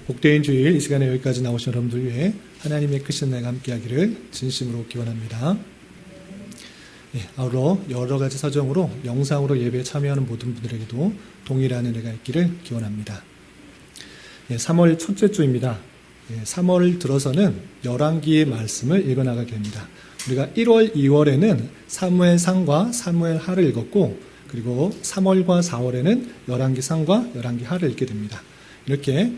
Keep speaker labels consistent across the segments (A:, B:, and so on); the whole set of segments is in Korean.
A: 복되인 주일 이 시간에 여기까지 나오신 여러분들 위해 하나님의 크신 은혜가 함께하기를 진심으로 기원합니다. 아울러 여러 가지 사정으로 영상으로 예배에 참여하는 모든 분들에게도 동일한 은혜가 있기를 기원합니다. 3월 첫째 주입니다. 3월 들어서는 열왕기의 말씀을 읽어나가게 됩니다. 우리가 1월, 2월에는 사무엘상과 사무엘하를 읽었고, 그리고 3월과 4월에는 열왕기상과 열왕기하를 읽게 됩니다. 이렇게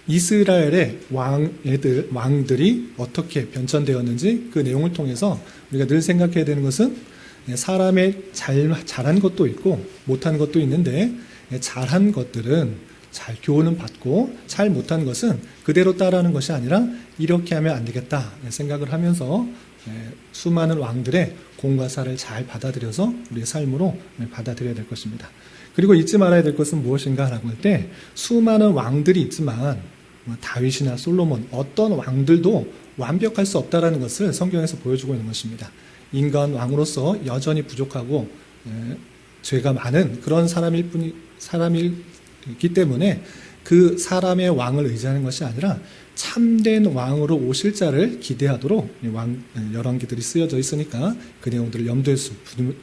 A: 이스라엘의 왕들이 어떻게 변천되었는지 그 내용을 통해서 우리가 늘 생각해야 되는 것은 사람의 잘한 것도 있고 못한 것도 있는데, 잘한 것들은 잘 교훈은 받고 잘 못한 것은 그대로 따라하는 것이 아니라 이렇게 하면 안 되겠다 생각을 하면서 수많은 왕들의 공과 사를 잘 받아들여서 우리의 삶으로 받아들여야 될 것입니다. 그리고 잊지 말아야 될 것은 무엇인가 라고 할 때, 수많은 왕들이 있지만 다윗이나 솔로몬 어떤 왕들도 완벽할 수 없다라는 것을 성경에서 보여주고 있는 것입니다. 인간 왕으로서 여전히 부족하고 죄가 많은 그런 사람이기 때문에 그 사람의 왕을 의지하는 것이 아니라 참된 왕으로 오실 자를 기대하도록 열왕기들이 쓰여져 있으니까 그 내용들을 염두에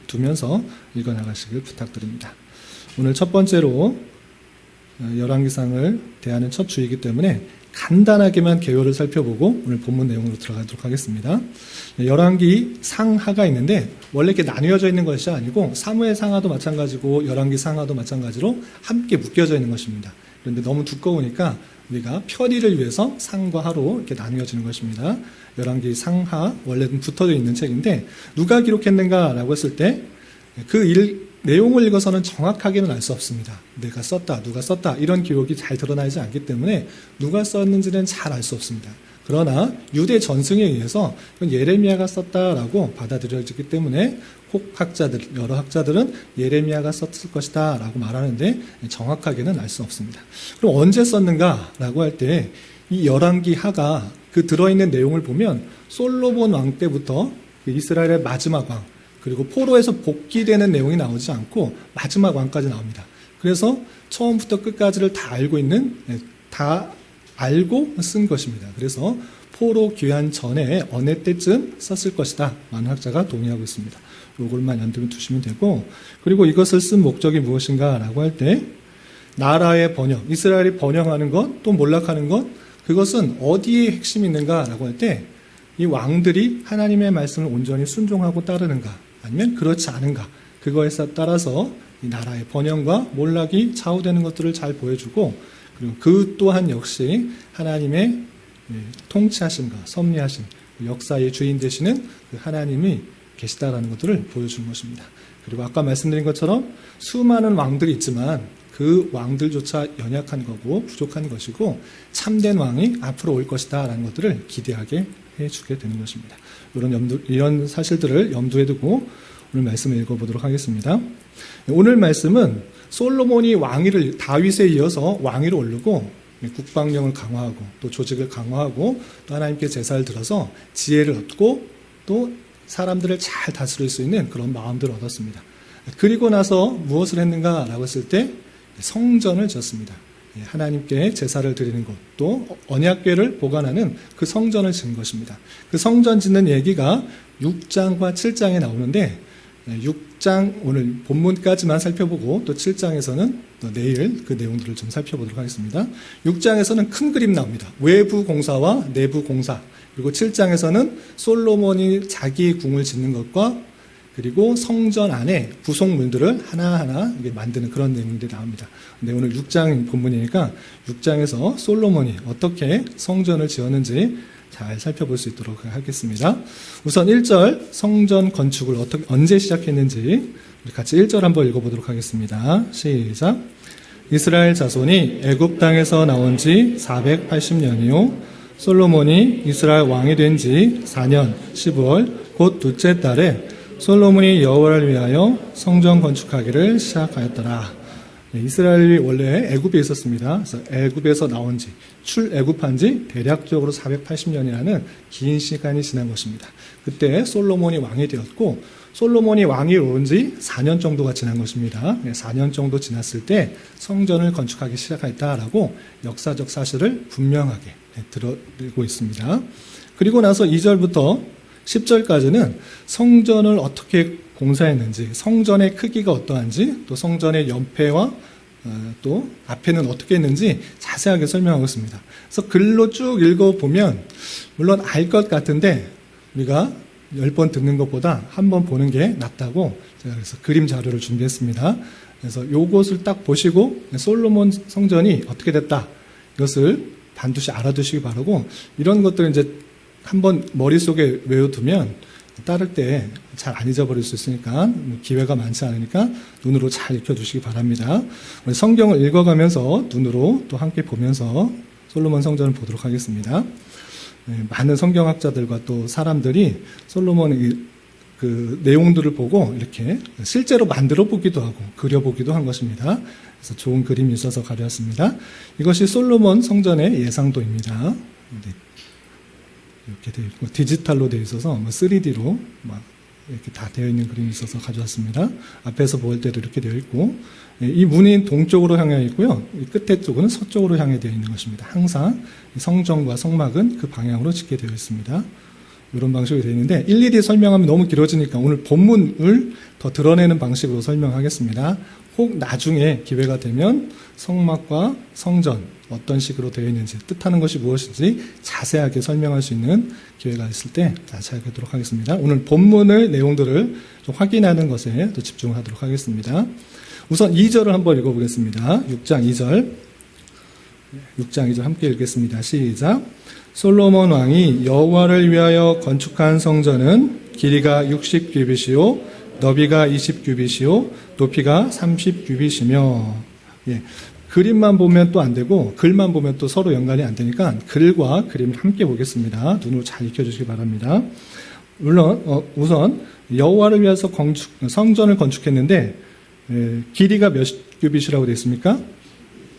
A: 두면서 읽어나가시길 부탁드립니다. 오늘 첫 번째로 열왕기상을 대하는 첫 주이기 때문에 간단하게만 개요를 살펴보고 오늘 본문 내용으로 들어가도록 하겠습니다. 열왕기 상하가 있는데 원래 이렇게 나뉘어져 있는 것이 아니고 사무엘 상하도 마찬가지고 열왕기 상하도 마찬가지로 함께 묶여져 있는 것입니다. 그런데 너무 두꺼우니까 우리가 편의를 위해서 상과 하로 이렇게 나뉘어지는 것입니다. 열왕기 상하 원래는 붙어져 있는 책인데 누가 기록했는가라고 했을 때 그 내용을 읽어서는 정확하게는 알 수 없습니다. 내가 썼다, 누가 썼다 이런 기록이 잘 드러나지 않기 때문에 누가 썼는지는 잘 알 수 없습니다. 그러나 유대 전승에 의해서 예레미야가 썼다라고 받아들여지기 때문에 여러 학자들은 예레미야가 썼을 것이다 라고 말하는데 정확하게는 알 수 없습니다. 그럼 언제 썼는가라고 할 때 이 열왕기 하가 그 들어있는 내용을 보면 솔로몬 왕 때부터 이스라엘의 마지막 왕, 그리고 포로에서 복귀되는 내용이 나오지 않고 마지막 왕까지 나옵니다. 그래서 처음부터 끝까지를 다 알고 쓴 것입니다. 그래서 포로 귀환 전에 어느 때쯤 썼을 것이다. 많은 학자가 동의하고 있습니다. 이걸만 염두에 두시면 되고, 그리고 이것을 쓴 목적이 무엇인가라고 할 때 나라의 번영, 이스라엘이 번영하는 것, 또 몰락하는 것, 그것은 어디에 핵심이 있는가라고 할 때 이 왕들이 하나님의 말씀을 온전히 순종하고 따르는가, 아니면 그렇지 않은가, 그거에 따라서 이 나라의 번영과 몰락이 좌우되는 것들을 잘 보여주고, 그리고 그 또한 역시 하나님의 통치하심과 섭리하심, 역사의 주인 되시는 그 하나님이 계시다라는 것들을 보여주는 것입니다. 그리고 아까 말씀드린 것처럼 수많은 왕들이 있지만 그 왕들조차 연약한 거고 부족한 것이고 참된 왕이 앞으로 올 것이다 라는 것들을 기대하게 해주게 되는 것입니다. 이런 사실들을 염두에 두고 오늘 말씀을 읽어보도록 하겠습니다. 오늘 말씀은 솔로몬이 다윗에 이어서 왕위로 오르고 국방력을 강화하고 또 조직을 강화하고 또 하나님께 제사를 드려서 지혜를 얻고 또 사람들을 잘 다스릴 수 있는 그런 마음들을 얻었습니다. 그리고 나서 무엇을 했는가라고 했을 때 성전을 지었습니다. 하나님께 제사를 드리는 것, 또 언약궤를 보관하는 그 성전을 지은 것입니다. 그 성전 짓는 얘기가 6장과 7장에 나오는데 6장 오늘 본문까지만 살펴보고 또 7장에서는 또 내일 그 내용들을 좀 살펴보도록 하겠습니다. 6장에서는 큰 그림 나옵니다. 외부 공사와 내부 공사, 그리고 7장에서는 솔로몬이 자기 궁을 짓는 것과 그리고 성전 안에 구성물들을 하나하나 만드는 그런 내용들이 나옵니다. 근데 오늘 6장 본문이니까 6장에서 솔로몬이 어떻게 성전을 지었는지 잘 살펴볼 수 있도록 하겠습니다. 우선 1절 성전 건축을 언제 시작했는지 우리 같이 1절 한번 읽어보도록 하겠습니다. 시작. 이스라엘 자손이 애굽 땅에서 나온 지 480년이요 솔로몬이 이스라엘 왕이 된 지 4년 10월 곧 둘째 달에 솔로몬이 여호와를 위하여 성전 건축하기를 시작하였더라. 이스라엘이 원래 애굽에 있었습니다. 그래서 애굽에서 나온 지, 출애굽한 지 대략적으로 480년이라는 긴 시간이 지난 것입니다. 그때 솔로몬이 왕이 되었고, 솔로몬이 왕이 온 지 4년 정도가 지난 것입니다. 4년 정도 지났을 때 성전을 건축하기 시작했다라고 역사적 사실을 분명하게 드러내고 있습니다. 그리고 나서 2절부터 10절까지는 성전을 어떻게 공사했는지, 성전의 크기가 어떠한지, 또 성전의 연패와 또 앞에는 어떻게 했는지 자세하게 설명하고 있습니다. 그래서 글로 쭉 읽어보면 물론 알 것 같은데 우리가 10번 듣는 것보다 한 번 보는 게 낫다고 제가 그래서 그림 자료를 준비했습니다. 그래서 요것을 딱 보시고 솔로몬 성전이 어떻게 됐다, 이것을 반드시 알아두시기 바라고, 이런 것들을 이제 한번 머릿속에 외워두면 따를 때 잘 안 잊어버릴 수 있으니까, 기회가 많지 않으니까 눈으로 잘 익혀두시기 바랍니다. 우리 성경을 읽어가면서 눈으로 또 함께 보면서 솔로몬 성전을 보도록 하겠습니다. 많은 성경학자들과 또 사람들이 솔로몬의 그 내용들을 보고 이렇게 실제로 만들어 보기도 하고 그려보기도 한 것입니다. 그래서 좋은 그림이 있어서 가져왔습니다. 이것이 솔로몬 성전의 예상도입니다. 이렇게 되어 있고 디지털로 되어 있어서 3D로 막 이렇게 다 되어 있는 그림이 있어서 가져왔습니다. 앞에서 볼 때도 이렇게 되어 있고, 이 문이 동쪽으로 향해 있고요. 이 끝에 쪽은 서쪽으로 향해 되어 있는 것입니다. 항상 성전과 성막은 그 방향으로 짓게 되어 있습니다. 이런 방식으로 되어 있는데 일일이 설명하면 너무 길어지니까 오늘 본문을 더 드러내는 방식으로 설명하겠습니다. 혹 나중에 기회가 되면 성막과 성전 어떤 식으로 되어 있는지, 뜻하는 것이 무엇인지 자세하게 설명할 수 있는 기회가 있을 때 자세하게 하도록 하겠습니다. 오늘 본문의 내용들을 좀 확인하는 것에 더 집중하도록 하겠습니다. 우선 2절을 한번 읽어보겠습니다. 6장 2절. 6장 2절 함께 읽겠습니다. 시작. 솔로몬 왕이 여호와를 위하여 건축한 성전은 길이가 60규빗이요 너비가 20규빗이요 높이가 30규빗이며. 예, 그림만 보면 또 안 되고 글만 보면 또 서로 연관이 안 되니까 글과 그림을 함께 보겠습니다. 눈으로 잘 익혀주시기 바랍니다. 물론 우선 여호와를 위해서 성전을 건축했는데 길이가 몇 규빗이라고 되어 있습니까?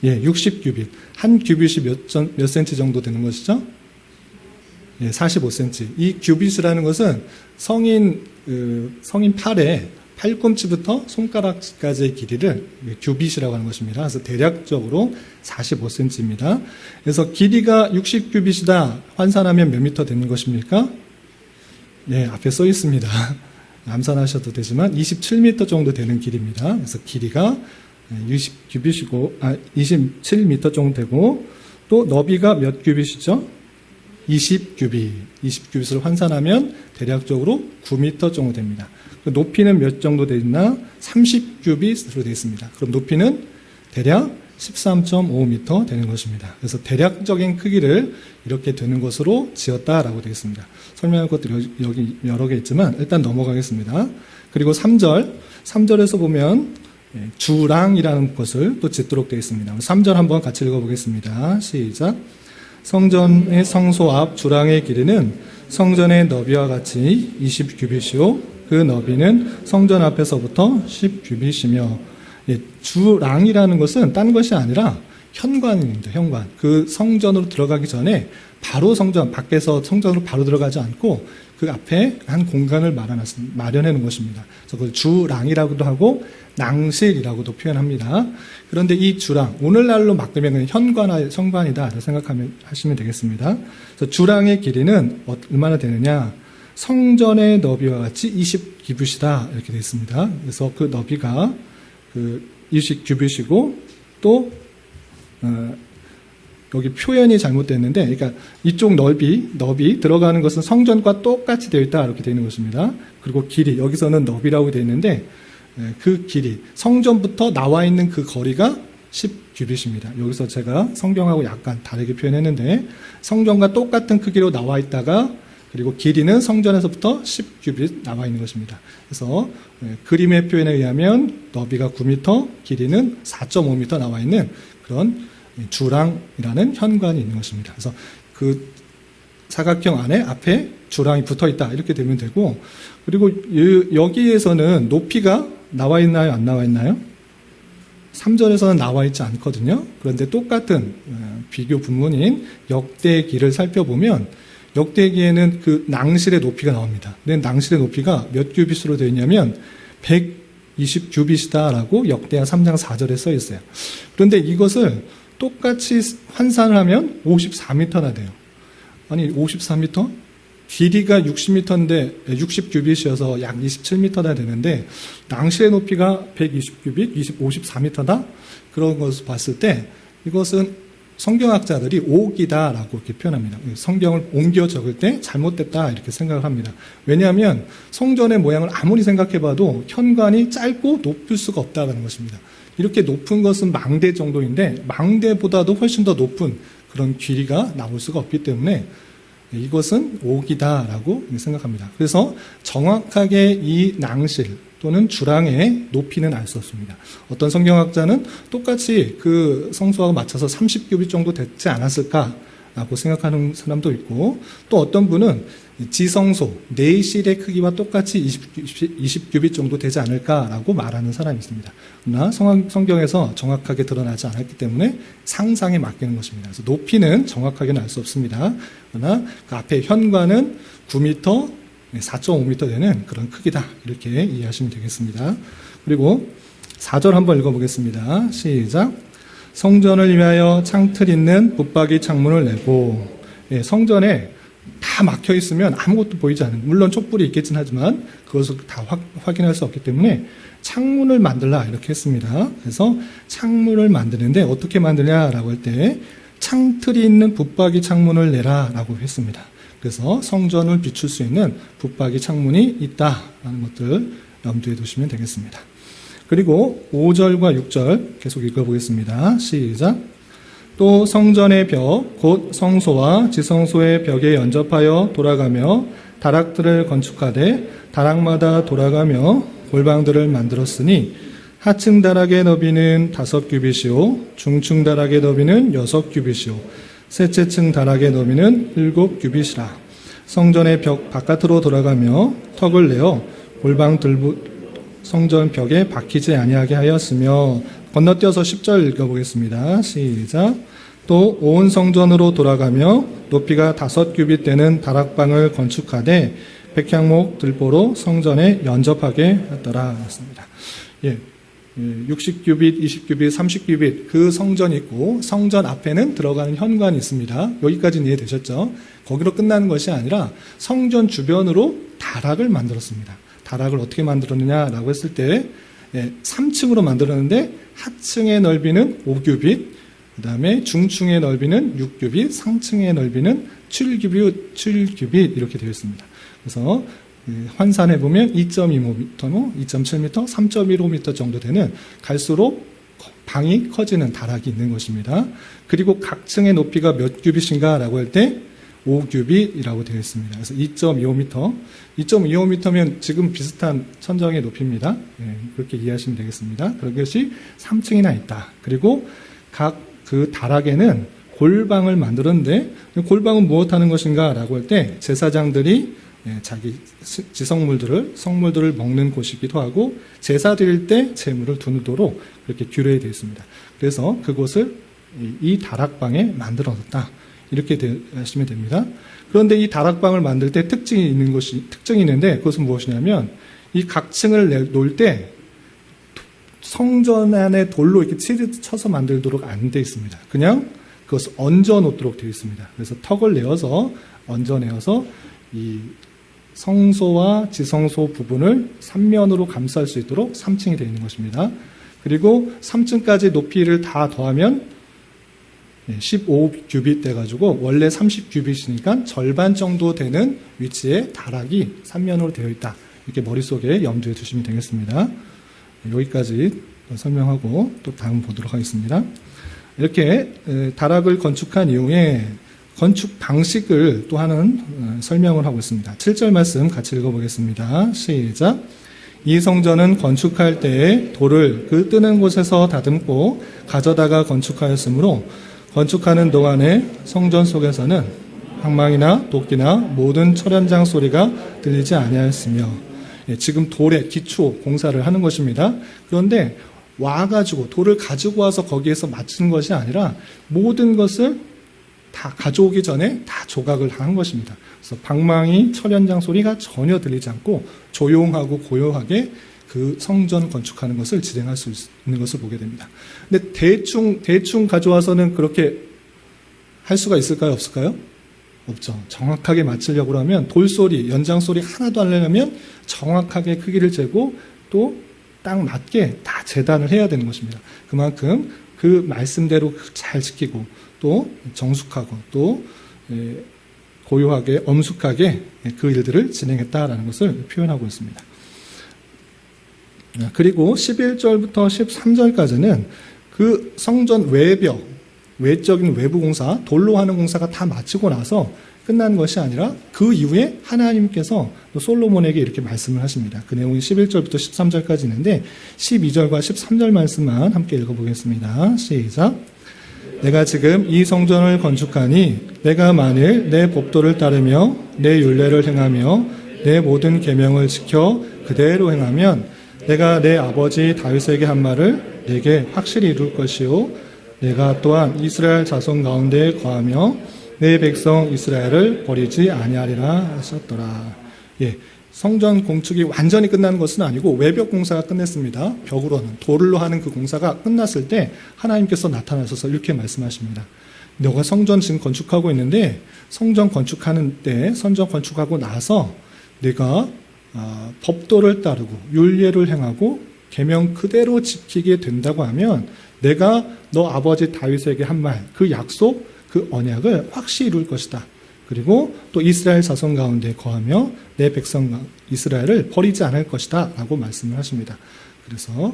A: 예, 60규빗. 한 규빗이 몇 센치 정도 되는 것이죠? 예, 45cm. 이 규빗이라는 것은 성인 팔에 팔꿈치부터 손가락까지의 길이를 규빗이라고 하는 것입니다. 그래서 대략적으로 45cm입니다. 그래서 길이가 60규빗이다 환산하면 몇 미터 되는 것입니까? 예, 앞에 써 있습니다. 암산하셔도 되지만 27m 정도 되는 길입니다. 그래서 길이가 27m 정도 되고, 또 너비가 몇 규빗이죠? 20규빗. 20규빗을 환산하면 대략적으로 9m 정도 됩니다. 높이는 몇 정도 되어 있나? 30규빗으로 되어 있습니다. 그럼 높이는 대략 13.5m 되는 것입니다. 그래서 대략적인 크기를 이렇게 되는 것으로 지었다라고 되어 있습니다. 설명할 것들이 여기 여러 개 있지만 일단 넘어가겠습니다. 그리고 3절에서 보면 주랑이라는 것을 또 짓도록 되어 있습니다. 3절 한번 같이 읽어보겠습니다. 시작. 성전의 성소 앞 주랑의 길이는 성전의 너비와 같이 20규빗이요 그 너비는 성전 앞에서부터 10규빗이며. 예, 주랑이라는 것은 딴 것이 아니라 현관입니다. 현관. 그 성전으로 들어가기 전에 바로 밖에서 성전으로 바로 들어가지 않고 그 앞에 한 공간을 마련해 놓은 것입니다. 그래서 그걸 주랑이라고도 하고 낭실이라고도 표현합니다. 그런데 이 주랑, 오늘날로 바꾸면 현관이다 하시면 되겠습니다. 그래서 주랑의 길이는 얼마나 되느냐? 성전의 너비와 같이 20규빗이다 이렇게 되어 있습니다. 그래서 그 너비가 20규빗이고, 또 여기 표현이 잘못됐는데, 그러니까 이쪽 너비 들어가는 것은 성전과 똑같이 되어 있다 이렇게 되어 있는 것입니다. 그리고 길이, 여기서는 너비라고 되어 있는데 그 길이, 성전부터 나와 있는 그 거리가 10규빗입니다. 여기서 제가 성경하고 약간 다르게 표현했는데, 성전과 똑같은 크기로 나와 있다가 그리고 길이는 성전에서부터 10규빗 나와 있는 것입니다. 그래서 그림의 표현에 의하면 너비가 9m, 길이는 4.5m 나와 있는 그런 주랑이라는 현관이 있는 것입니다. 그래서 그 사각형 안에 앞에 주랑이 붙어 있다 이렇게 되면 되고, 그리고 여기에서는 높이가 나와 있나요? 안 나와 있나요? 3절에서는 나와 있지 않거든요. 그런데 똑같은 비교 분문인 역대기를 살펴보면 역대기에는 그 낭실의 높이가 나옵니다. 근데 낭실의 높이가 몇 규빗으로 되어 있냐면 120 규빗이다라고 역대하 3장 4절에 써 있어요. 그런데 이것을 똑같이 환산을 하면 54m나 돼요. 아니 54m? 길이가 60m인데 60규빗이어서 약 27m나 되는데 낭실의 높이가 120규빗, 54m다? 그런 것을 봤을 때 이것은 성경학자들이 오기다라고 이렇게 표현합니다. 성경을 옮겨 적을 때 잘못됐다 이렇게 생각을 합니다. 왜냐하면 성전의 모양을 아무리 생각해봐도 현관이 짧고 높을 수가 없다는 것입니다. 이렇게 높은 것은 망대 정도인데 망대보다도 훨씬 더 높은 그런 길이가 나올 수가 없기 때문에 이것은 오기다라고 생각합니다. 그래서 정확하게 이 낭실 또는 주랑의 높이는 알 수 없습니다. 어떤 성경학자는 똑같이 그 성소하고 맞춰서 30규빗 정도 되지 않았을까라고 생각하는 사람도 있고, 또 어떤 분은 지성소, 내실의 크기와 똑같이 20규빗 정도 되지 않을까라고 말하는 사람이 있습니다. 그러나 성경에서 정확하게 드러나지 않았기 때문에 상상에 맡기는 것입니다. 그래서 높이는 정확하게는 알 수 없습니다. 그러나 그 앞에 현관은 9m, 4.5m 되는 그런 크기다. 이렇게 이해하시면 되겠습니다. 그리고 4절 한번 읽어보겠습니다. 시작. 성전을 위하여 창틀 있는 붙박이 창문을 내고, 성전에 다 막혀 있으면 아무것도 보이지 않는, 물론 촛불이 있겠긴 하지만 그것을 다 확인할 수 없기 때문에 창문을 만들라 이렇게 했습니다. 그래서 창문을 만드는데 어떻게 만드냐라고 할 때 창틀이 있는 붙박이 창문을 내라라고 했습니다. 그래서 성전을 비출 수 있는 붙박이 창문이 있다라는 것들 염두에 두시면 되겠습니다. 그리고 5절과 6절 계속 읽어보겠습니다. 시작. 또 성전의 벽, 곧 성소와 지성소의 벽에 연접하여 돌아가며 다락들을 건축하되 다락마다 돌아가며 골방들을 만들었으니 하층 다락의 너비는 5규빗이요 중층 다락의 너비는 6규빗이요 셋째 층 다락의 너비는 7규빗이라. 성전의 벽 바깥으로 돌아가며 턱을 내어 골방 성전 벽에 박히지 아니하게 하였으며, 건너뛰어서 10절 읽어보겠습니다. 시작. 또 온 성전으로 돌아가며 높이가 5규빗 되는 다락방을 건축하되 백향목 들보로 성전에 연접하게 했더라 했습니다. 60규빗, 20규빗, 30규빗 그 성전이 있고 성전 앞에는 들어가는 현관이 있습니다. 여기까지는 이해되셨죠? 거기로 끝나는 것이 아니라 성전 주변으로 다락을 만들었습니다. 다락을 어떻게 만들었느냐라고 했을 때 3층으로 만들었는데 하층의 넓이는 5규빗, 그 다음에 중층의 넓이는 6규빗, 상층의 넓이는 7규빗 이렇게 되어 있습니다. 그래서 환산해 보면 2.25m, 2.7m, 3.15m 정도 되는 갈수록 방이 커지는 다락이 있는 것입니다. 그리고 각 층의 높이가 몇 규빗인가라고 할 때 5규빗이라고 되어 있습니다. 그래서 2.25m, 2.25m면 지금 비슷한 천정의 높이입니다. 그렇게 이해하시면 되겠습니다. 그것이 3층이나 있다. 그리고 각 그 다락에는 골방을 만들었는데 골방은 무엇하는 것인가라고 할 때 제사장들이 자기 성물들을 먹는 곳이기도 하고 제사 드릴 때 제물을 두도록 그렇게 규례되어 있습니다. 그래서 그곳을 이 다락방에 만들어놨다. 이렇게 하시면 됩니다. 그런데 이 다락방을 만들 때 특징이 있는데 그것은 무엇이냐면 이 각 층을 놓을 때 성전 안에 돌로 이렇게 쳐서 만들도록 안 돼 있습니다. 그냥 그것을 얹어 놓도록 되어 있습니다. 그래서 턱을 얹어내어서 이 성소와 지성소 부분을 3면으로 감쌀 수 있도록 3층이 되어 있는 것입니다. 그리고 3층까지 높이를 다 더하면 15규빗 돼가지고 원래 30규빗이니까 절반 정도 되는 위치에 다락이 3면으로 되어 있다. 이렇게 머릿속에 염두에 두시면 되겠습니다. 여기까지 설명하고 또 다음 보도록 하겠습니다. 이렇게 다락을 건축한 이후에 건축 방식을 또 하는 설명을 하고 있습니다. 7절 말씀 같이 읽어보겠습니다. 시작. 이 성전은 건축할 때에 돌을 그 뜨는 곳에서 다듬고 가져다가 건축하였으므로 건축하는 동안에 성전 속에서는 황망이나 도끼나 모든 철현장 소리가 들리지 아니하였으며, 지금 돌의 기초 공사를 하는 것입니다. 그런데 와가지고 돌을 가지고 와서 거기에서 맞추는 것이 아니라 모든 것을 다 가져오기 전에 다 조각을 한 것입니다. 그래서 방망이, 철연장 소리가 전혀 들리지 않고 조용하고 고요하게 그 성전 건축하는 것을 진행할 수 있는 것을 보게 됩니다. 근데 대충 가져와서는 그렇게 할 수가 있을까요? 없을까요? 없죠. 정확하게 맞추려고 하면 돌소리, 연장소리 하나도 안 내려면 정확하게 크기를 재고 또 딱 맞게 다 재단을 해야 되는 것입니다. 그만큼 그 말씀대로 잘 지키고 또 정숙하고 또 고요하게 엄숙하게 그 일들을 진행했다라는 것을 표현하고 있습니다. 그리고 11절부터 13절까지는 그 성전 외벽, 외적인 외부 공사, 돌로 하는 공사가 다 마치고 나서 끝난 것이 아니라 그 이후에 하나님께서 솔로몬에게 이렇게 말씀을 하십니다. 그 내용이 11절부터 13절까지 있는데 12절과 13절 말씀만 함께 읽어보겠습니다. 시작. 내가 지금 이 성전을 건축하니 내가 만일 내 법도를 따르며 내 율례를 행하며 내 모든 계명을 지켜 그대로 행하면 내가 내 아버지 다윗에게 한 말을 내게 확실히 이룰 것이요 내가 또한 이스라엘 자손 가운데 거하며 내 백성 이스라엘을 버리지 아니하리라 하셨더라. 예, 성전 건축이 완전히 끝나는 것은 아니고 외벽 공사가 끝냈습니다. 벽으로는 돌로 하는 그 공사가 끝났을 때 하나님께서 나타나셔서 이렇게 말씀하십니다. 너가 성전 지금 건축하고 있는데 성전 건축하는 때 성전 건축하고 나서 내가 법도를 따르고 율례를 행하고 계명 그대로 지키게 된다고 하면 내가 너 아버지 다윗에게 한 말, 그 약속, 그 언약을 확실히 이룰 것이다. 그리고 또 이스라엘 자손 가운데 거하며 내 백성 이스라엘을 버리지 않을 것이다 라고 말씀을 하십니다. 그래서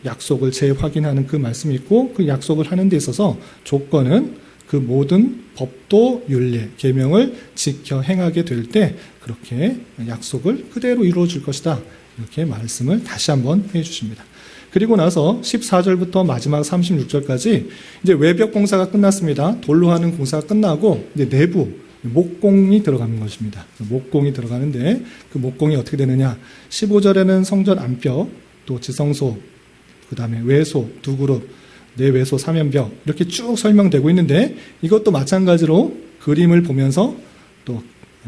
A: 약속을 재확인하는 그 말씀이 있고 그 약속을 하는 데 있어서 조건은 그 모든 법도 율례, 계명을 지켜 행하게 될 때 그렇게 약속을 그대로 이루어질 것이다. 이렇게 말씀을 다시 한번 해주십니다. 그리고 나서 14절부터 마지막 36절까지 이제 외벽 공사가 끝났습니다. 돌로 하는 공사가 끝나고 이제 내부 목공이 들어가는 것입니다. 목공이 들어가는데 그 목공이 어떻게 되느냐? 15절에는 성전 안벽, 또 지성소, 그 다음에 외소, 두 그룹, 내외소, 사면벽 이렇게 쭉 설명되고 있는데 이것도 마찬가지로 그림을 보면서 또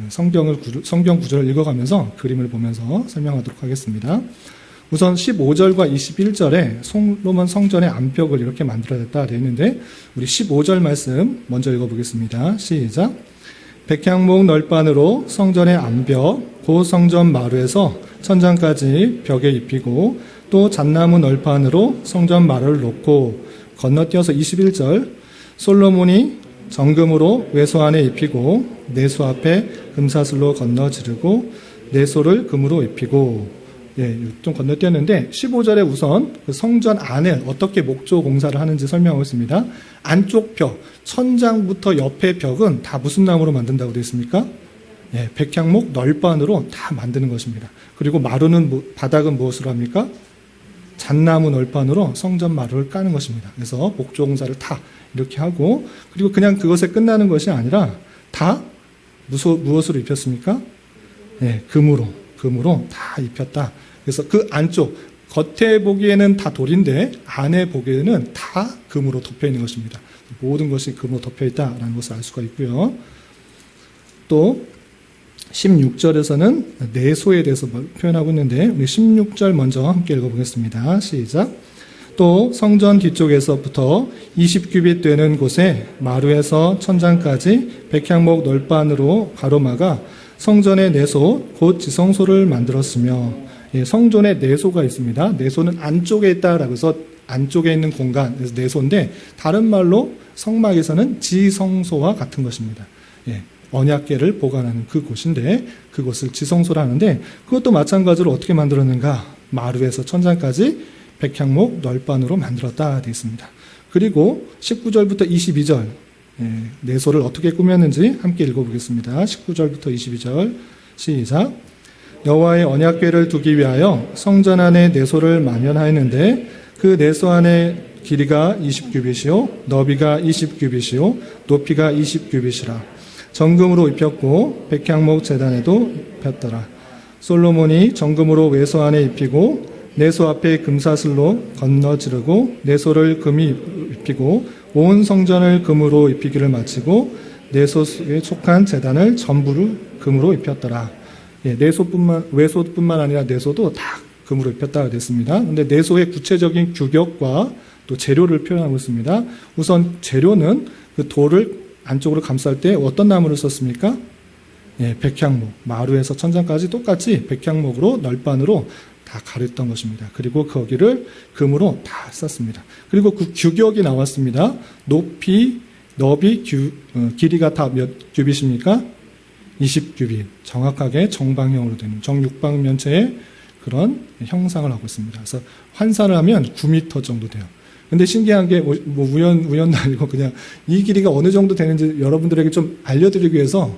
A: 성경 구절을 읽어가면서 그림을 보면서 설명하도록 하겠습니다. 우선 15절과 21절에 솔로몬 성전의 안벽을 이렇게 만들어냈다 되어 있는데 우리 15절 말씀 먼저 읽어보겠습니다. 시작. 백향목 널판으로 성전의 안벽, 그 성전 마루에서 천장까지 벽에 입히고 또 잣나무 널판으로 성전 마루를 놓고 건너뛰어서 21절 솔로몬이 정금으로 외소 안에 입히고 내소 앞에 금사슬로 건너 지르고 내소를 금으로 입히고 예, 좀 건너뛰었는데 15절에 우선 그 성전 안에 어떻게 목조 공사를 하는지 설명하고 있습니다. 안쪽 벽, 천장부터 옆에 벽은 다 무슨 나무로 만든다고 되어 있습니까? 예, 백향목 널판으로 다 만드는 것입니다. 그리고 마루는 바닥은 무엇으로 합니까? 잣나무 널판으로 성전 마루를 까는 것입니다. 그래서 목조 공사를 다 이렇게 하고 그리고 그냥 그것에 끝나는 것이 아니라 다 무엇으로 입혔습니까? 예, 금으로 다 입혔다. 그래서 그 안쪽 겉에 보기에는 다 돌인데 안에 보기에는 다 금으로 덮여 있는 것입니다. 모든 것이 금으로 덮여 있다라는 것을 알 수가 있고요. 또 16절에서는 내소에 대해서 표현하고 있는데 우리 16절 먼저 함께 읽어보겠습니다. 시작. 또 성전 뒤쪽에서부터 20규빗 되는 곳에 마루에서 천장까지 백향목 널판으로 가로막아 성전의 내소 곧 지성소를 만들었으며 예, 성전에 내소가 있습니다. 내소는 안쪽에 있다라고 해서 안쪽에 있는 공간, 그래서 내소인데 다른 말로 성막에서는 지성소와 같은 것입니다. 예, 언약궤를 보관하는 그 곳인데 그곳을 지성소라 하는데 그것도 마찬가지로 어떻게 만들었는가? 마루에서 천장까지 백향목 널판으로 만들었다 되어 있습니다. 그리고 19절부터 22절 예, 내소를 어떻게 꾸몄는지 함께 읽어보겠습니다. 19절부터 22절 시작. 여호와의 언약궤를 두기 위하여 성전 안에 내소를 만연하였는데 그 내소 안에 길이가 20규빗이요 너비가 20규빗이요 높이가 20규빗이라 정금으로 입혔고 백향목 제단에도 입혔더라. 솔로몬이 정금으로 외소 안에 입히고 내소 앞에 금사슬로 건너 지르고 내소를 금이 입히고 온 성전을 금으로 입히기를 마치고 내소에 속한 제단을 전부를 금으로 입혔더라. 예, 외소뿐만 아니라 내소도 다 금으로 입혔다가 됐습니다. 근데 내소의 구체적인 규격과 또 재료를 표현하고 있습니다. 우선 재료는 그 돌을 안쪽으로 감쌀 때 어떤 나무를 썼습니까? 예, 백향목, 마루에서 천장까지 똑같이 백향목으로 널판으로 다 가렸던 것입니다. 그리고 거기를 금으로 다 썼습니다. 그리고 그 규격이 나왔습니다. 높이, 너비, 길이가 다 몇 규빗입니까? 20규빗. 정확하게 정방형으로 되는 정육방면체의 그런 형상을 하고 있습니다. 그래서 환산을 하면 9m 정도 돼요. 근데 신기한 게 뭐 우연도 아니고 그냥 이 길이가 어느 정도 되는지 여러분들에게 좀 알려드리기 위해서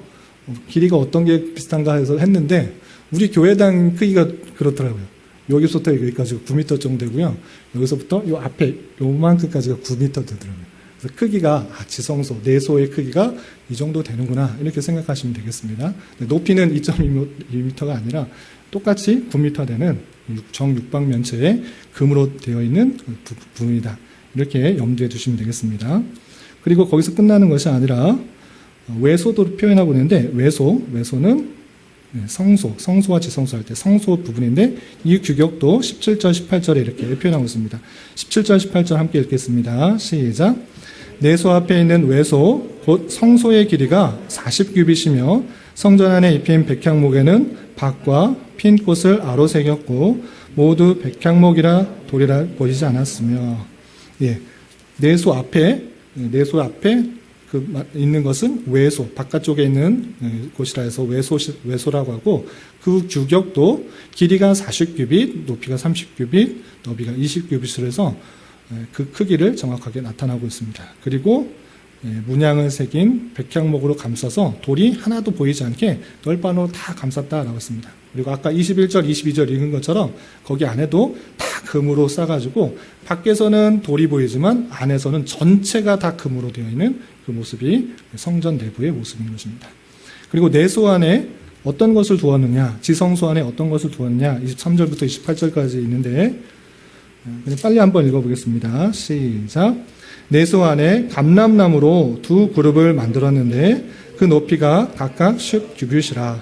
A: 길이가 어떤 게 비슷한가 해서 했는데 우리 교회당 크기가 그렇더라고요. 여기서부터 여기까지가 9m 정도 되고요. 여기서부터 요 앞에 요만큼까지가 9m 되더라고요. 그래서 크기가 지성소, 내소의 크기가 이 정도 되는구나 이렇게 생각하시면 되겠습니다. 높이는 2.2m가 아니라 똑같이 9m 되는 정육방면체의 금으로 되어 있는 부분이다. 이렇게 염두에 두시면 되겠습니다. 그리고 거기서 끝나는 것이 아니라 외소도 표현하고 있는데 외소는 성소와 지성소 할 때 성소 부분인데 이 규격도 17절, 18절에 이렇게 표현하고 있습니다. 17절, 18절 함께 읽겠습니다. 시작. 내소 앞에 있는 외소 곧 성소의 길이가 40규빗이며 성전 안에 입힌 백향목에는 박과 핀 꽃을 아로 새겼고 모두 백향목이라 돌이라 보이지 않았으며 예, 내소 앞에 있는 것은 외소, 바깥쪽에 있는 곳이라 해서 외소라고 하고 그 규격도 길이가 40규빗, 높이가 30규빗, 너비가 20규빗을 해서 그 크기를 정확하게 나타나고 있습니다. 그리고 문양을 새긴 백향목으로 감싸서 돌이 하나도 보이지 않게 널판으로 다 감쌌다라고 했습니다. 그리고 아까 21절, 22절 읽은 것처럼 거기 안에도 다 금으로 싸가지고 밖에서는 돌이 보이지만 안에서는 전체가 다 금으로 되어 있는 그 모습이 성전 내부의 모습인 것입니다. 그리고 내소 안에 어떤 것을 두었느냐, 지성소 안에 어떤 것을 두었느냐, 23절부터 28절까지 있는데 그냥 빨리 한번 읽어보겠습니다. 시작. 내소 안에 감람나무로 두 그룹을 만들었는데 그 높이가 각각 10규빗이라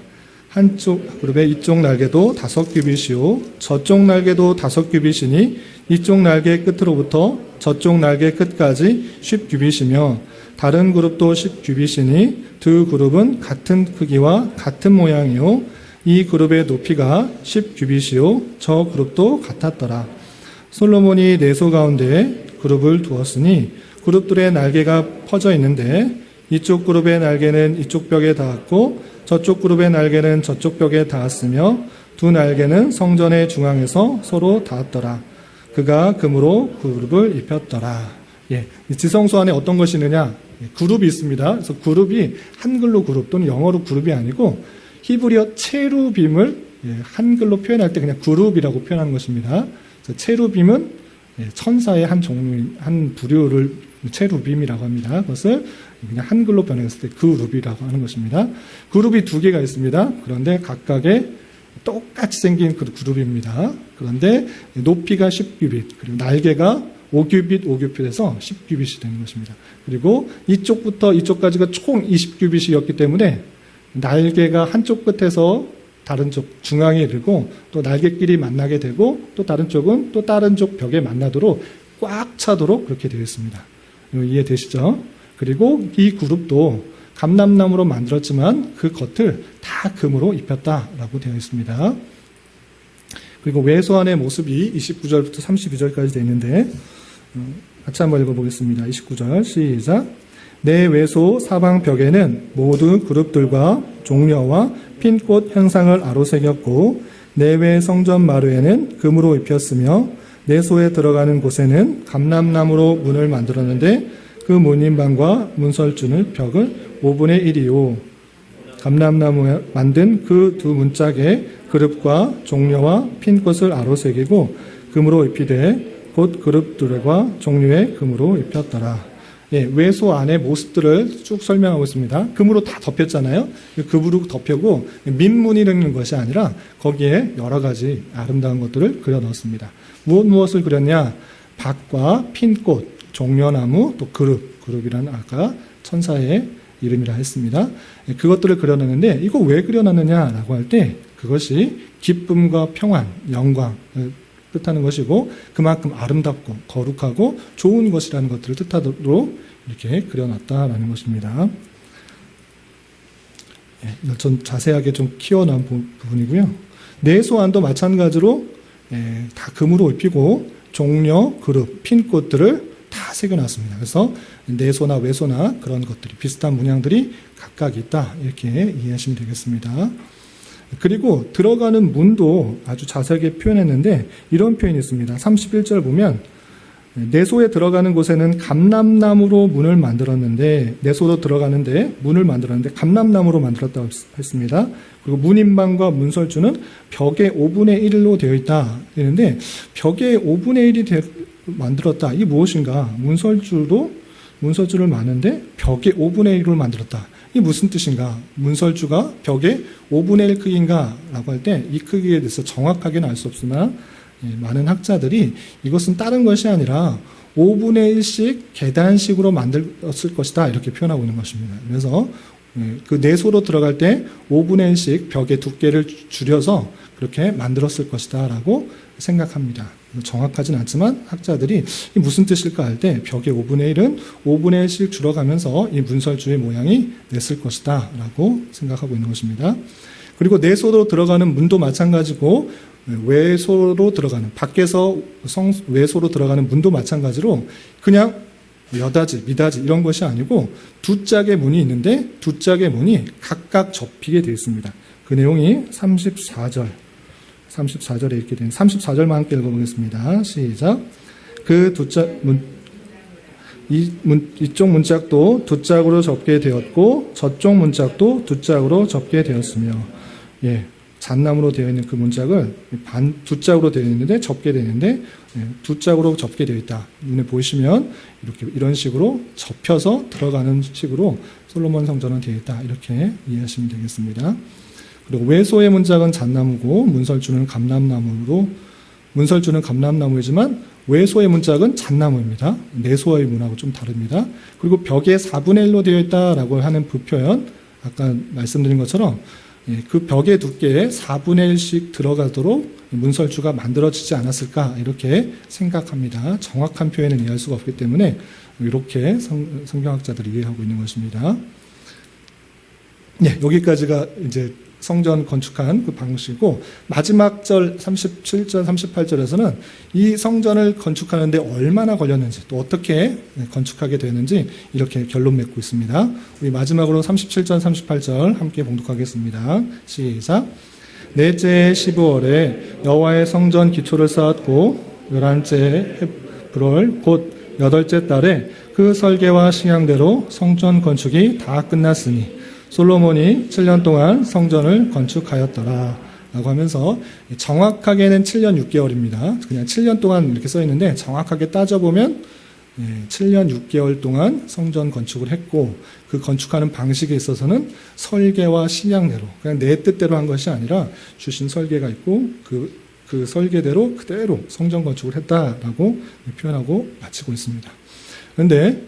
A: 한쪽 그룹의 이쪽 날개도 5규빗이요 저쪽 날개도 5규빗이니 이쪽 날개 끝으로부터 저쪽 날개 끝까지 10규빗이며 다른 그룹도 10규빗이니 두 그룹은 같은 크기와 같은 모양이요 이 그룹의 높이가 10규빗이요 저 그룹도 같았더라. 솔로몬이 내소 가운데 그룹을 두었으니 그룹들의 날개가 퍼져 있는데 이쪽 그룹의 날개는 이쪽 벽에 닿았고 저쪽 그룹의 날개는 저쪽 벽에 닿았으며 두 날개는 성전의 중앙에서 서로 닿았더라. 그가 금으로 그룹을 입혔더라. 예, 지성소 안에 어떤 것이 있느냐? 그룹이 있습니다. 그래서 그룹이 한글로 그룹 또는 영어로 그룹이 아니고 히브리어 체루빔을 한글로 표현할 때 그냥 그룹이라고 표현하는 것입니다. 체루빔은 천사의 한 종류, 한 부류를 체루빔이라고 합니다. 그것을 그냥 한글로 번역했을 때 그룹이라고 하는 것입니다. 그룹이 두 개가 있습니다. 그런데 각각의 똑같이 생긴 그 그룹입니다. 그런데 높이가 10규빗, 그리고 날개가 5규빗, 5규빗에서 10규빗이 되는 것입니다. 그리고 이쪽부터 이쪽까지가 총 20규빗이었기 때문에 날개가 한쪽 끝에서 다른 쪽 중앙에 이르고 또 날개끼리 만나게 되고 또 다른 쪽은 또 다른 쪽 벽에 만나도록 꽉 차도록 그렇게 되어 있습니다. 이해되시죠? 그리고 이 그룹도 감람나무로 만들었지만 그 겉을 다 금으로 입혔다라고 되어 있습니다. 그리고 외소 안의 모습이 29절부터 32절까지 되어 있는데 같이 한번 읽어보겠습니다. 29절 시작. 내 외소 사방 벽에는 모두 그룹들과 종려와 핀꽃 형상을 아로새겼고 내외 성전 마루에는 금으로 입혔으며 내소에 들어가는 곳에는 감람나무로 문을 만들었는데 그 문인방과 문설주는 벽을 5분의 1이요 감람나무에 만든 그 두 문짝에 그룹과 종려와 핀꽃을 아로새기고 금으로 입히되 곧 그룹들과 종류의 금으로 입혔더라. 예, 외소 안의 모습들을 쭉 설명하고 있습니다. 금으로 다 덮였잖아요. 금으로 덮여고 민문이라는 것이 아니라 거기에 여러 가지 아름다운 것들을 그려 넣었습니다. 무엇을 그렸냐? 박과 핀꽃, 종려나무, 또 그룹이라는 아까 천사의 이름이라 했습니다. 그것들을 그려놨는데 이거 왜 그려놨느냐라고 할 때 그것이 기쁨과 평안, 영광 뜻하는 것이고 그만큼 아름답고 거룩하고 좋은 것이라는 것들을 뜻하도록 이렇게 그려놨다라는 것입니다. 이걸 좀 자세하게 좀 키워놓은 부분이고요. 내소안도 마찬가지로 다 금으로 입히고 종려, 그룹, 핀 꽃들을 다 새겨놨습니다. 그래서 내소나 외소나 그런 것들이 비슷한 문양들이 각각 있다 이렇게 이해하시면 되겠습니다. 그리고 들어가는 문도 아주 자세하게 표현했는데 이런 표현이 있습니다. 31절 보면 내소에 들어가는 곳에는 감람나무로 문을 만들었는데 내소로 들어가는데 문을 만들었는데 감람나무로 만들었다고 했습니다. 그리고 문인방과 문설주는 벽의 5분의 1로 되어 있다. 이랬는데 벽의 5분의 1이 만들었다. 이게 무엇인가? 문설주를 마는데 벽의 5분의 1을 만들었다. 이게 무슨 뜻인가? 문설주가 벽의 5분의 1 크기인가? 라고 할 때 이 크기에 대해서 정확하게는 알 수 없으나 많은 학자들이 이것은 다른 것이 아니라 5분의 1씩 계단식으로 만들었을 것이다. 이렇게 표현하고 있는 것입니다. 그래서 그 내소로 들어갈 때 5분의 1씩 벽의 두께를 줄여서 그렇게 만들었을 것이다. 라고 생각합니다. 정확하진 않지만 학자들이 무슨 뜻일까 할 때 벽의 5분의 1은 5분의 1씩 줄어가면서 이 문설주의 모양이 냈을 것이다. 라고 생각하고 있는 것입니다. 그리고 내소로 들어가는 문도 마찬가지고 외소로 들어가는 밖에서 외소로 들어가는 문도 마찬가지로 그냥 여다지, 미다지 이런 것이 아니고 두 짝의 문이 있는데 두 짝의 문이 각각 접히게 되어 있습니다. 그 내용이 34절에 이렇게 되는 34절만 함께 읽어보겠습니다. 시작. 그 두 짝 이쪽 문짝도 두 짝으로 접게 되었고 저쪽 문짝도 두 짝으로 접게 되었으며 잣나무로 되어 있는 그 문짝을 두 짝으로 되어 있는데 접게 되는데 두 짝으로 접게 되어 있다. 눈에 보시면 이런 식으로 접혀서 들어가는 식으로 솔로몬 성전은 되어 있다. 이렇게 이해하시면 되겠습니다. 그리고 외소의 문짝은 잣나무고 문설주는 감람나무이지만 외소의 문짝은 잣나무입니다. 내소의 문하고 좀 다릅니다. 그리고 벽에 4분의 1로 되어 있다라고 하는 부표현 아까 말씀드린 것처럼 그 벽의 두께에 4분의 1씩 들어가도록 문설주가 만들어지지 않았을까 이렇게 생각합니다. 정확한 표현은 이해할 수가 없기 때문에 이렇게 성경학자들이 이해하고 있는 것입니다. 여기까지가 이제 성전 건축한 그 방식이고 마지막 절 37절 38절에서는 이 성전을 건축하는데 얼마나 걸렸는지 또 어떻게 건축하게 되는지 이렇게 결론 맺고 있습니다. 우리 마지막으로 37절 38절 함께 봉독하겠습니다. 시작. 넷째 12월에 여호와의 성전 기초를 쌓았고 11째 헤브롤 곧 8째 달에 그 설계와 식양대로 성전 건축이 다 끝났으니 솔로몬이 7년 동안 성전을 건축하였더라 라고 하면서 정확하게는 7년 6개월입니다. 그냥 7년 동안 이렇게 써 있는데 정확하게 따져보면 7년 6개월 동안 성전 건축을 했고 그 건축하는 방식에 있어서는 설계와 식양대로 그냥 내 뜻대로 한 것이 아니라 주신 설계가 있고 그 설계대로 그대로 성전 건축을 했다라고 표현하고 마치고 있습니다. 그런데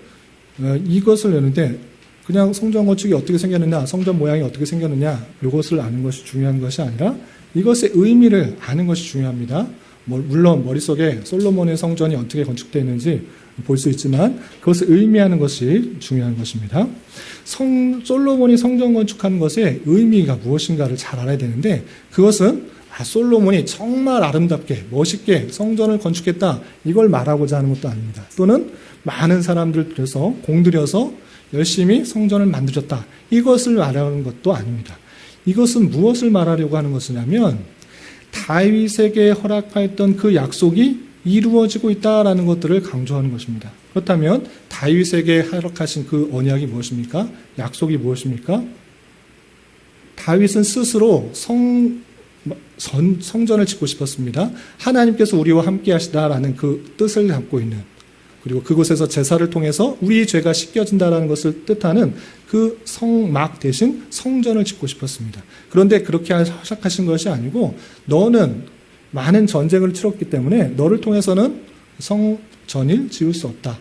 A: 이것을 여는데 그냥 성전 건축이 어떻게 생겼느냐, 성전 모양이 어떻게 생겼느냐, 이것을 아는 것이 중요한 것이 아니라 이것의 의미를 아는 것이 중요합니다. 물론 머릿속에 솔로몬의 성전이 어떻게 건축되어 있는지 볼 수 있지만 그것을 의미하는 것이 중요한 것입니다. 솔로몬이 성전 건축하는 것의 의미가 무엇인가를 잘 알아야 되는데 그것은 솔로몬이 정말 아름답게 멋있게 성전을 건축했다 이걸 말하고자 하는 것도 아닙니다. 또는 많은 사람들 들여서 공들여서 열심히 성전을 만들었다. 이것을 말하는 것도 아닙니다. 이것은 무엇을 말하려고 하는 것이냐면 다윗에게 허락하였던 그 약속이 이루어지고 있다라는 것들을 강조하는 것입니다. 그렇다면 다윗에게 허락하신 그 언약이 무엇입니까? 약속이 무엇입니까? 다윗은 스스로 성전을 짓고 싶었습니다. 하나님께서 우리와 함께 하시다라는 그 뜻을 담고 있는 그리고 그곳에서 제사를 통해서 우리의 죄가 씻겨진다는 것을 뜻하는 그 성막 대신 성전을 짓고 싶었습니다. 그런데 그렇게 하신 것이 아니고 너는 많은 전쟁을 치렀기 때문에 너를 통해서는 성전을 지을 수 없다.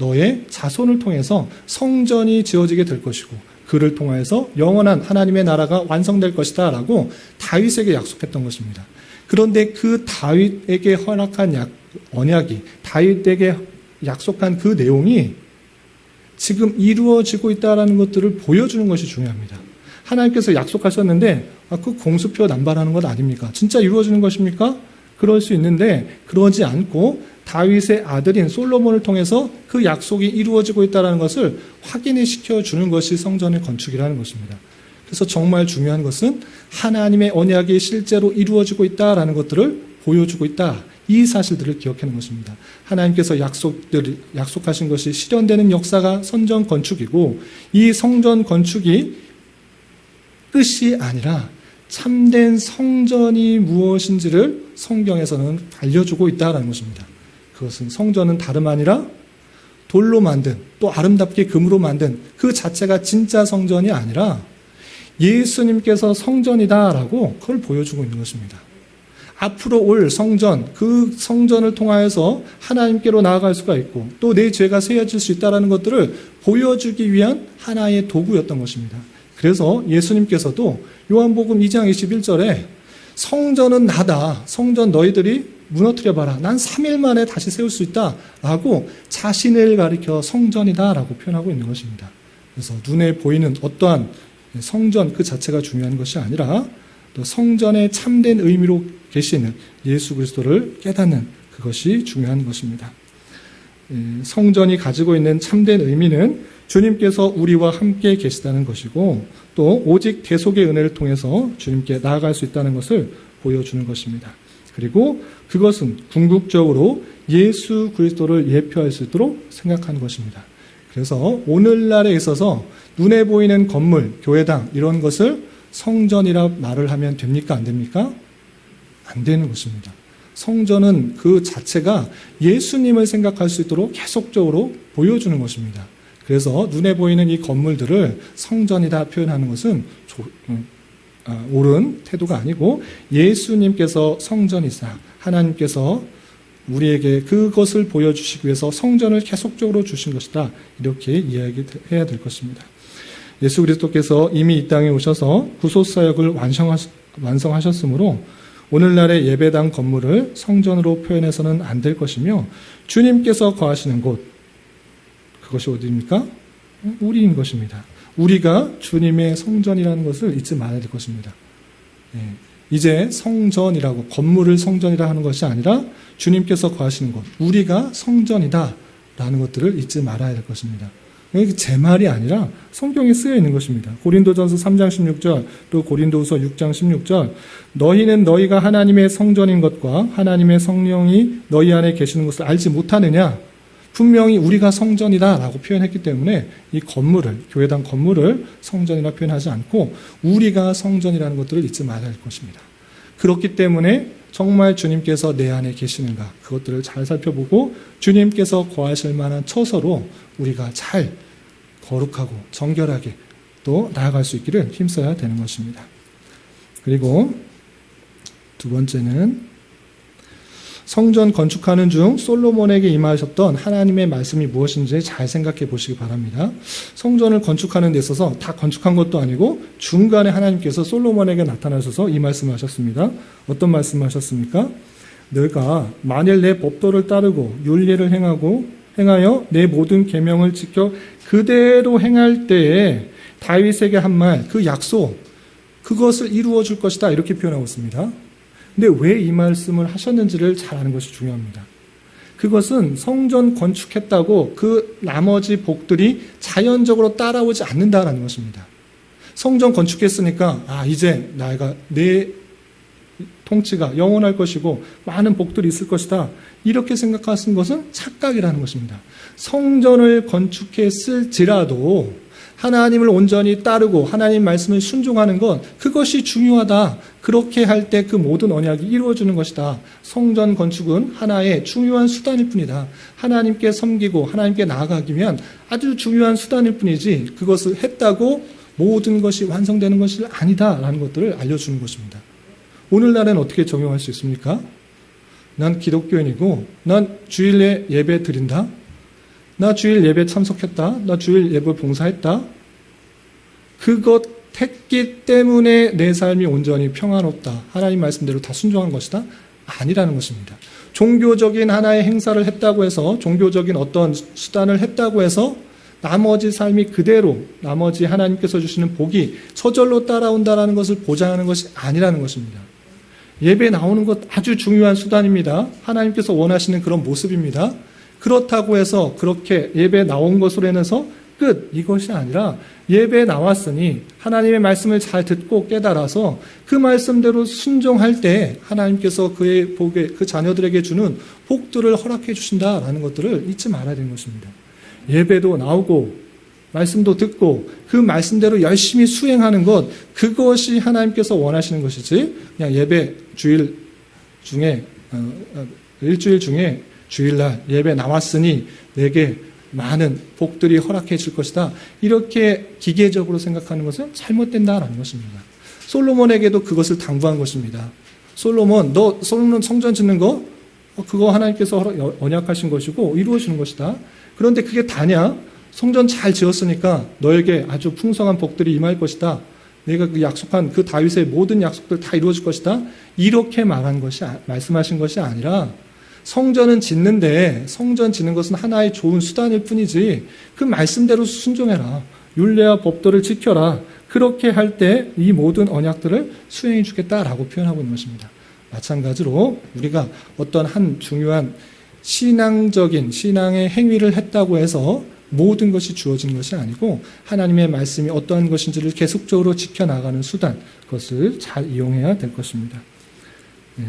A: 너의 자손을 통해서 성전이 지어지게 될 것이고 그를 통하여서 영원한 하나님의 나라가 완성될 것이다 라고 다윗에게 약속했던 것입니다. 그런데 그 다윗에게 허락한 언약이, 다윗에게 약속한 그 내용이 지금 이루어지고 있다는 것들을 보여주는 것이 중요합니다. 하나님께서 약속하셨는데 그 공수표 남발하는 것 아닙니까? 진짜 이루어지는 것입니까? 그럴 수 있는데 그러지 않고 다윗의 아들인 솔로몬을 통해서 그 약속이 이루어지고 있다는 것을 확인해 시켜주는 것이 성전의 건축이라는 것입니다. 그래서 정말 중요한 것은 하나님의 언약이 실제로 이루어지고 있다는 것들을 보여주고 있다. 이 사실들을 기억하는 것입니다. 하나님께서 약속하신 것이 실현되는 역사가 성전 건축이고 이 성전 건축이 끝이 아니라 참된 성전이 무엇인지를 성경에서는 알려주고 있다는 것입니다. 그것은 성전은 다름 아니라 돌로 만든 또 아름답게 금으로 만든 그 자체가 진짜 성전이 아니라 예수님께서 성전이다라고 그걸 보여주고 있는 것입니다. 앞으로 올 성전, 그 성전을 통하여서 하나님께로 나아갈 수가 있고 또 내 죄가 세워질 수 있다는 것들을 보여주기 위한 하나의 도구였던 것입니다. 그래서 예수님께서도 요한복음 2장 21절에 성전은 나다. 성전 너희들이 무너뜨려봐라. 난 3일 만에 다시 세울 수 있다. 라고 자신을 가리켜 성전이다. 라고 표현하고 있는 것입니다. 그래서 눈에 보이는 어떠한 성전 그 자체가 중요한 것이 아니라 또 성전의 참된 의미로 계시는 예수 그리스도를 깨닫는 그것이 중요한 것입니다. 성전이 가지고 있는 참된 의미는 주님께서 우리와 함께 계시다는 것이고 또 오직 대속의 은혜를 통해서 주님께 나아갈 수 있다는 것을 보여주는 것입니다. 그리고 그것은 궁극적으로 예수 그리스도를 예표할 수 있도록 생각하는 것입니다. 그래서 오늘날에 있어서 눈에 보이는 건물, 교회당 이런 것을 성전이라 말을 하면 됩니까? 안 됩니까? 안 되는 것입니다. 성전은 그 자체가 예수님을 생각할 수 있도록 계속적으로 보여주는 것입니다. 그래서 눈에 보이는 이 건물들을 성전이다 표현하는 것은 옳은 태도가 아니고 예수님께서 성전이사 하나님께서 우리에게 그것을 보여주시기 위해서 성전을 계속적으로 주신 것이다. 이렇게 이야기해야 될 것입니다. 예수 그리스도께서 이미 이 땅에 오셔서 구속사역을 완성하셨으므로 오늘날의 예배당 건물을 성전으로 표현해서는 안 될 것이며 주님께서 거하시는 곳 그것이 어디입니까? 우리인 것입니다. 우리가 주님의 성전이라는 것을 잊지 말아야 될 것입니다. 이제 성전이라고 건물을 성전이라 하는 것이 아니라 주님께서 거하시는 곳 우리가 성전이다 라는 것들을 잊지 말아야 될 것입니다. 이게 제 말이 아니라 성경에 쓰여 있는 것입니다. 고린도전서 3장 16절 또 고린도후서 6장 16절 너희는 너희가 하나님의 성전인 것과 하나님의 성령이 너희 안에 계시는 것을 알지 못하느냐 분명히 우리가 성전이다 라고 표현했기 때문에 이 건물을 교회당 건물을 성전이라 표현하지 않고 우리가 성전이라는 것들을 잊지 말아야 할 것입니다. 그렇기 때문에 정말 주님께서 내 안에 계시는가 그것들을 잘 살펴보고 주님께서 거하실 만한 처소로 우리가 잘 거룩하고 정결하게 또 나아갈 수 있기를 힘써야 되는 것입니다. 그리고 두 번째는 성전 건축하는 중 솔로몬에게 임하셨던 하나님의 말씀이 무엇인지 잘 생각해 보시기 바랍니다. 성전을 건축하는 데 있어서 다 건축한 것도 아니고 중간에 하나님께서 솔로몬에게 나타나셔서 이 말씀을 하셨습니다. 어떤 말씀을 하셨습니까? 너가 만일 내 법도를 따르고 윤리를 행하여 내 모든 계명을 지켜 그대로 행할 때에 다윗에게 한 말, 그 약속, 그것을 이루어 줄 것이다 이렇게 표현하고 있습니다. 근데 왜 이 말씀을 하셨는지를 잘 아는 것이 중요합니다. 그것은 성전 건축했다고 그 나머지 복들이 자연적으로 따라오지 않는다라는 것입니다. 성전 건축했으니까 이제 내 통치가 영원할 것이고 많은 복들이 있을 것이다. 이렇게 생각하신 것은 착각이라는 것입니다. 성전을 건축했을지라도 하나님을 온전히 따르고 하나님 말씀을 순종하는 것 그것이 중요하다. 그렇게 할 때 그 모든 언약이 이루어지는 것이다. 성전 건축은 하나의 중요한 수단일 뿐이다. 하나님께 섬기고 하나님께 나아가기 위한 아주 중요한 수단일 뿐이지 그것을 했다고 모든 것이 완성되는 것이 아니다라는 것들을 알려주는 것입니다. 오늘날에는 어떻게 적용할 수 있습니까? 난 기독교인이고 난 주일에 예배 드린다. 나 주일 예배 참석했다. 나 주일 예배 봉사했다. 그것 했기 때문에 내 삶이 온전히 평안롭다. 하나님 말씀대로 다 순종한 것이다. 아니라는 것입니다. 종교적인 하나의 행사를 했다고 해서, 종교적인 어떤 수단을 했다고 해서 나머지 삶이 그대로, 나머지 하나님께서 주시는 복이 저절로 따라온다는 것을 보장하는 것이 아니라는 것입니다. 예배 나오는 것 아주 중요한 수단입니다. 하나님께서 원하시는 그런 모습입니다. 그렇다고 해서 그렇게 예배 나온 것으로 인해서 끝, 이것이 아니라 예배 나왔으니 하나님의 말씀을 잘 듣고 깨달아서 그 말씀대로 순종할 때 하나님께서 그의 복에, 그 자녀들에게 주는 복들을 허락해 주신다라는 것들을 잊지 말아야 되는 것입니다. 예배도 나오고 말씀도 듣고 그 말씀대로 열심히 수행하는 것, 그것이 하나님께서 원하시는 것이지, 그냥 예배 주일 중에 일주일 중에 주일날 예배 나왔으니 내게 많은 복들이 허락해 줄 것이다, 이렇게 기계적으로 생각하는 것은 잘못된다라는 것입니다. 솔로몬에게도 그것을 당부한 것입니다. 솔로몬 성전 짓는 거 그거 하나님께서 언약하신 것이고 이루어지는 것이다. 그런데 그게 다냐? 성전 잘 지었으니까 너에게 아주 풍성한 복들이 임할 것이다. 내가 그 약속한 그 다윗의 모든 약속들 다 이루어질 것이다. 이렇게 말씀하신 것이 아니라, 성전은 짓는데 성전 짓는 것은 하나의 좋은 수단일 뿐이지 그 말씀대로 순종해라. 율례와 법도를 지켜라. 그렇게 할 때 이 모든 언약들을 수행해 주겠다라고 표현하고 있는 것입니다. 마찬가지로 우리가 어떤 한 중요한 신앙의 행위를 했다고 해서 모든 것이 주어진 것이 아니고 하나님의 말씀이 어떠한 것인지를 계속적으로 지켜나가는 수단, 그것을 잘 이용해야 될 것입니다.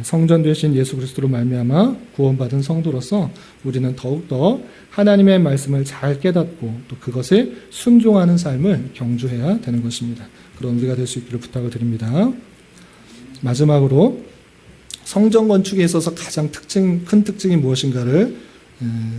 A: 성전 되신 예수 그리스도로 말미암아 구원받은 성도로서 우리는 더욱더 하나님의 말씀을 잘 깨닫고 또 그것에 순종하는 삶을 경주해야 되는 것입니다. 그런 우리가 될 수 있기를 부탁을 드립니다. 마지막으로 성전 건축에 있어서 가장 큰 특징이 무엇인가를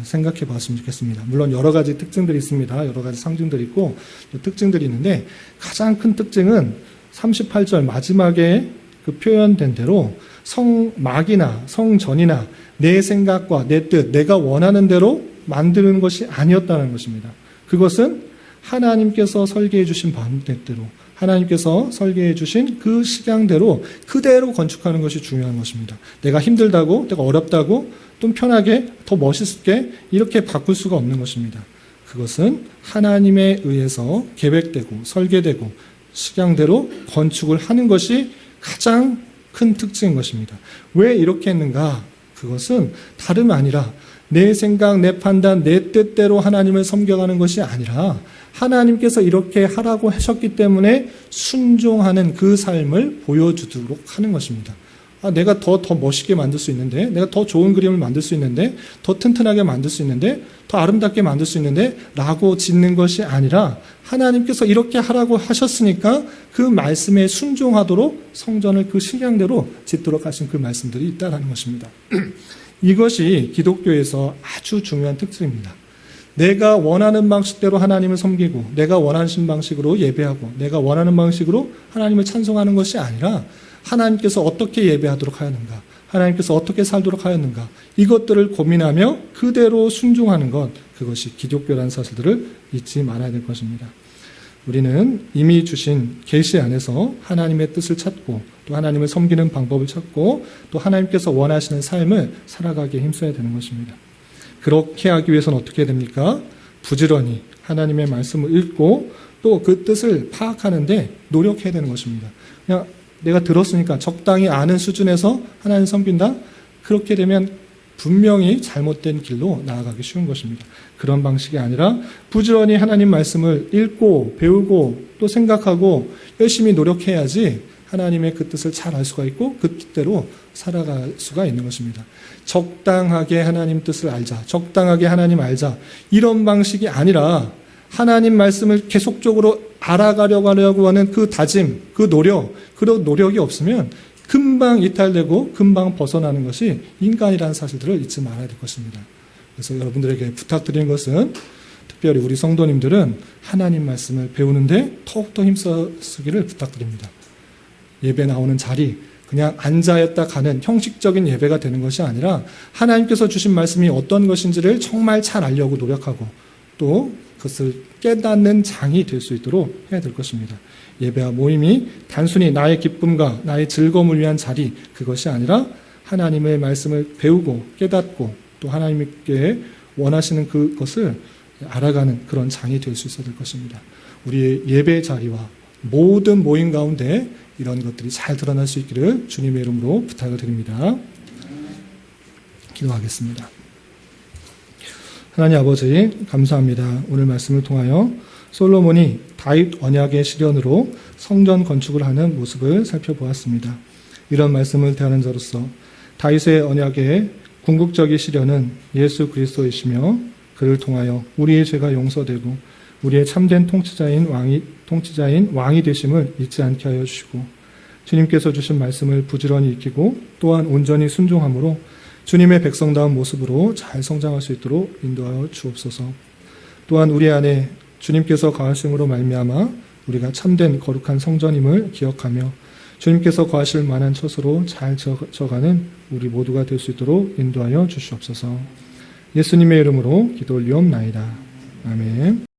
A: 생각해 봤으면 좋겠습니다. 물론 여러 가지 특징들이 있습니다. 여러 가지 상징들이 있고 특징들이 있는데, 가장 큰 특징은 38절 마지막에 그 표현된 대로 성막이나 성전이나 내 생각과 내 뜻, 내가 원하는 대로 만드는 것이 아니었다는 것입니다. 그것은 하나님께서 설계해 주신 방법대로, 하나님께서 설계해 주신 그 식양대로 그대로 건축하는 것이 중요한 것입니다. 내가 힘들다고, 내가 어렵다고, 좀 편하게, 더 멋있게 이렇게 바꿀 수가 없는 것입니다. 그것은 하나님에 의해서 계획되고 설계되고 식양대로 건축을 하는 것이 가장 큰 특징인 것입니다. 왜 이렇게 했는가? 그것은 다름 아니라 내 생각, 내 판단, 내 뜻대로 하나님을 섬겨가는 것이 아니라 하나님께서 이렇게 하라고 하셨기 때문에 순종하는 그 삶을 보여주도록 하는 것입니다. 내가 더 멋있게 만들 수 있는데, 내가 더 좋은 그림을 만들 수 있는데, 더 튼튼하게 만들 수 있는데, 더 아름답게 만들 수 있는데 라고 짓는 것이 아니라 하나님께서 이렇게 하라고 하셨으니까 그 말씀에 순종하도록 성전을 그 식양대로 짓도록 하신 그 말씀들이 있다는 것입니다. 이것이 기독교에서 아주 중요한 특징입니다. 내가 원하는 방식대로 하나님을 섬기고, 내가 원하는 방식으로 예배하고, 내가 원하는 방식으로 하나님을 찬송하는 것이 아니라 하나님께서 어떻게 예배하도록 하였는가, 하나님께서 어떻게 살도록 하였는가, 이것들을 고민하며 그대로 순종하는 것, 그것이 기독교라는 사실들을 잊지 말아야 될 것입니다. 우리는 이미 주신 계시 안에서 하나님의 뜻을 찾고 또 하나님을 섬기는 방법을 찾고 또 하나님께서 원하시는 삶을 살아가기에 힘써야 되는 것입니다. 그렇게 하기 위해서는 어떻게 됩니까? 부지런히 하나님의 말씀을 읽고 또 그 뜻을 파악하는데 노력해야 되는 것입니다. 그냥 내가 들었으니까 적당히 아는 수준에서 하나님 섬긴다? 그렇게 되면 분명히 잘못된 길로 나아가기 쉬운 것입니다. 그런 방식이 아니라 부지런히 하나님 말씀을 읽고 배우고 또 생각하고 열심히 노력해야지 하나님의 그 뜻을 잘 알 수가 있고 그 뜻대로 살아갈 수가 있는 것입니다. 적당하게 하나님 뜻을 알자, 적당하게 하나님 알자, 이런 방식이 아니라 하나님 말씀을 계속적으로 알아가려고 하는 그 다짐, 그 그런 노력이 없으면 금방 이탈되고 금방 벗어나는 것이 인간이라는 사실들을 잊지 말아야 될 것입니다. 그래서 여러분들에게 부탁드리는 것은 특별히 우리 성도님들은 하나님 말씀을 배우는데 더욱더 힘쓰기를 부탁드립니다. 예배 나오는 자리, 그냥 앉아있다 가는 형식적인 예배가 되는 것이 아니라 하나님께서 주신 말씀이 어떤 것인지를 정말 잘 알려고 노력하고 또 그것을 깨닫는 장이 될 수 있도록 해야 될 것입니다. 예배와 모임이 단순히 나의 기쁨과 나의 즐거움을 위한 자리, 그것이 아니라 하나님의 말씀을 배우고 깨닫고 또 하나님께 원하시는 그것을 알아가는 그런 장이 될 수 있어야 될 것입니다. 우리의 예배 자리와 모든 모임 가운데 이런 것들이 잘 드러날 수 있기를 주님의 이름으로 부탁을 드립니다. 기도하겠습니다. 하나님 아버지 감사합니다. 오늘 말씀을 통하여 솔로몬이 다윗 언약의 실현으로 성전 건축을 하는 모습을 살펴보았습니다. 이런 말씀을 대하는 자로서 다윗의 언약의 궁극적인 실현은 예수 그리스도이시며 그를 통하여 우리의 죄가 용서되고 우리의 참된 통치자인 왕이 되심을 잊지 않게 하여 주시고 주님께서 주신 말씀을 부지런히 익히고 또한 온전히 순종함으로 주님의 백성다운 모습으로 잘 성장할 수 있도록 인도하여 주옵소서. 또한 우리 안에 주님께서 거하심으로 말미암아 우리가 참된 거룩한 성전임을 기억하며 주님께서 거하실 만한 처소로 잘 져가는 우리 모두가 될 수 있도록 인도하여 주시옵소서. 예수님의 이름으로 기도 올리옵나이다. 아멘.